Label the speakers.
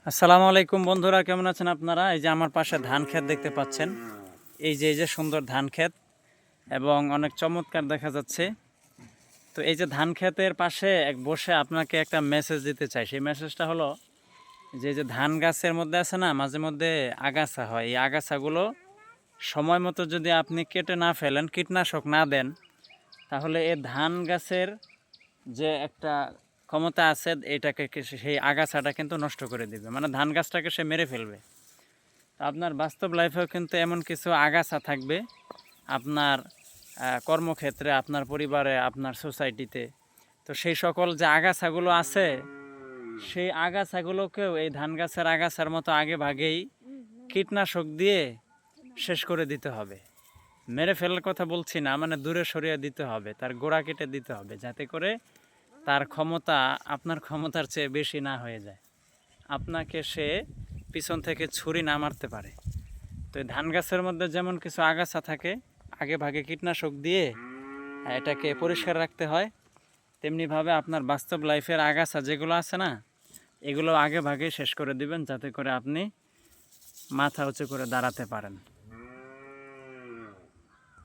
Speaker 1: আসসালামু আলাইকুম বন্ধুরা, কেমন আছেন আপনারা? এই যে আমার পাশে ধান ক্ষেত দেখতে পাচ্ছেন। এই যে সুন্দর ধান ক্ষেত এবং অনেক চমৎকার দেখা যাচ্ছে। তো এই যে ধান ক্ষেতের পাশে বসে আপনাকে একটা মেসেজ দিতে চাই। সেই মেসেজটা হলো যে এই যে ধান গাছের মধ্যে আছে না, মাঝে মধ্যে আগাছা হয়। এই আগাছাগুলো সময় মতো যদি আপনি কেটে না ফেলেন, কীটনাশক না দেন, তাহলে এই ধান গাছের যে একটা ক্ষমতা আছে, এটাকে সেই আগাছাটা কিন্তু নষ্ট করে দিবে, মানে ধান গাছটাকে সে মেরে ফেলবে। আপনার বাস্তব লাইফেও কিন্তু এমন কিছু আগাছা থাকবে আপনার কর্মক্ষেত্রে, আপনার পরিবারে, আপনার সোসাইটিতে। তো সেই সকল যে আগাছাগুলো আছে, সেই আগাছাগুলোকেও এই ধান গাছের আগাছার মতো আগে ভাগেই কীটনাশক দিয়ে শেষ করে দিতে হবে। মেরে ফেলার কথা বলছি না, মানে দূরে সরিয়ে দিতে হবে, তার গোড়া কেটে দিতে হবে, যাতে করে তার ক্ষমতা আপনার ক্ষমতার চেয়ে বেশি না হয়ে যায়, আপনাকে সে পিছন থেকে ছুরি না মারতে পারে। তো ধান গাছের মধ্যে যেমন কিছু আগাছা থাকে, আগে ভাগে কীটনাশক দিয়ে এটাকে পরিষ্কার রাখতে হয়, তেমনিভাবে আপনার বাস্তব লাইফের আগাছা যেগুলো আছে না, এগুলো আগে ভাগে শেষ করে দিবেন, যাতে করে আপনি মাথা উঁচু করে দাঁড়াতে পারেন।